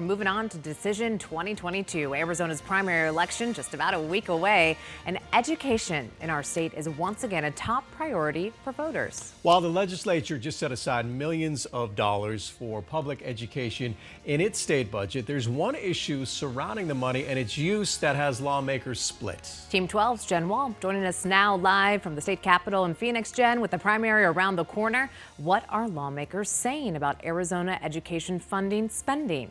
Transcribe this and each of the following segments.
Moving on to Decision 2022, Arizona's primary election just about a week away, and education in our state is once again a top priority for voters. While the legislature just set aside millions of dollars for public education in its state budget, there's one issue surrounding the money and its use that has lawmakers split. Team 12's Jen Wahl joining us now live from the state capitol in Phoenix. Jen, with the primary around the corner, what are lawmakers saying about Arizona education funding spending?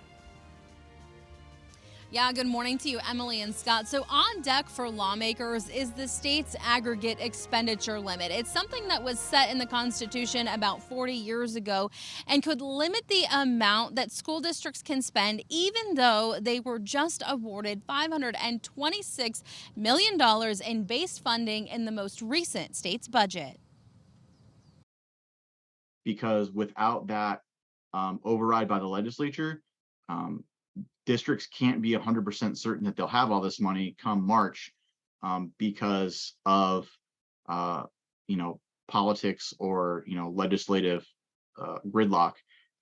Yeah, good morning to you, Emily and Scott. So on deck for lawmakers is the state's aggregate expenditure limit. It's something that was set in the Constitution about 40 years ago and could limit the amount that school districts can spend, even though they were just awarded $526 million in base funding in the most recent state's budget. Because without that override by the legislature, districts can't be 100% certain that they'll have all this money come March because of politics or legislative gridlock.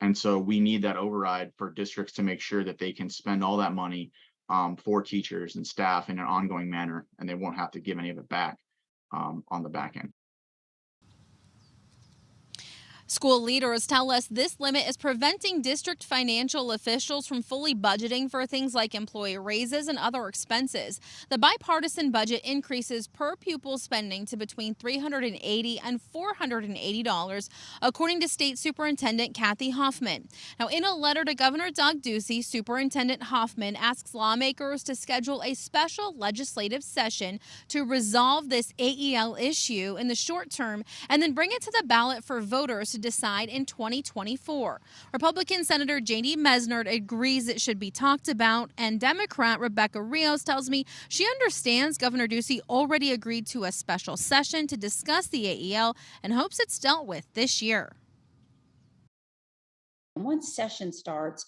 And so we need that override for districts to make sure that they can spend all that money for teachers and staff in an ongoing manner, and they won't have to give any of it back on the back end. School leaders tell us this limit is preventing district financial officials from fully budgeting for things like employee raises and other expenses. The bipartisan budget increases per pupil spending to between $380 and $480, according to State Superintendent Kathy Hoffman. Now, in a letter to Governor Doug Ducey, Superintendent Hoffman asks lawmakers to schedule a special legislative session to resolve this AEL issue in the short term and then bring it to the ballot for voters to decide in 2024. Republican Senator J.D. Mesnard agrees it should be talked about, and Democrat Rebecca Rios tells me she understands Governor Ducey already agreed to a special session to discuss the AEL and hopes it's dealt with this year. Once session starts,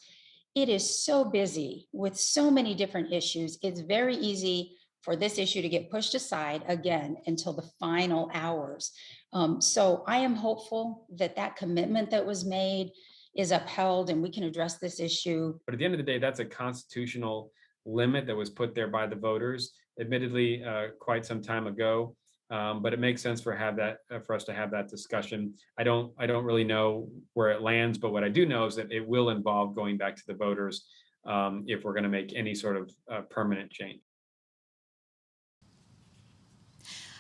it is so busy with so many different issues. It's very easy for this issue to get pushed aside again until the final hours. So I am hopeful that that commitment that was made is upheld and we can address this issue. But at the end of the day, that's a constitutional limit that was put there by the voters, admittedly, quite some time ago. But it makes sense for us to have that discussion. I don't really know where it lands, but what I do know is that it will involve going back to the voters if we're going to make any sort of permanent change.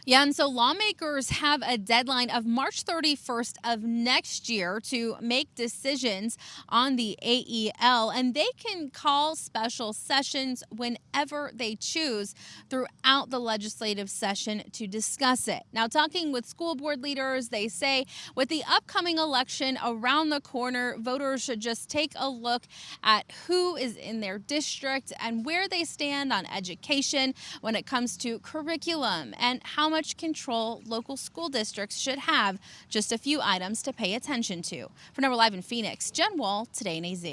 Yeah, and so lawmakers have a deadline of March 31st of next year to make decisions on the AEL, and they can call special sessions whenever they choose throughout the legislative session to discuss it. Now, talking with school board leaders, they say with the upcoming election around the corner, voters should just take a look at who is in their district and where they stand on education when it comes to curriculum and how much control local school districts should have. Just a few items to pay attention to. For now, we're live in Phoenix, Jen Wahl, Today in AZ.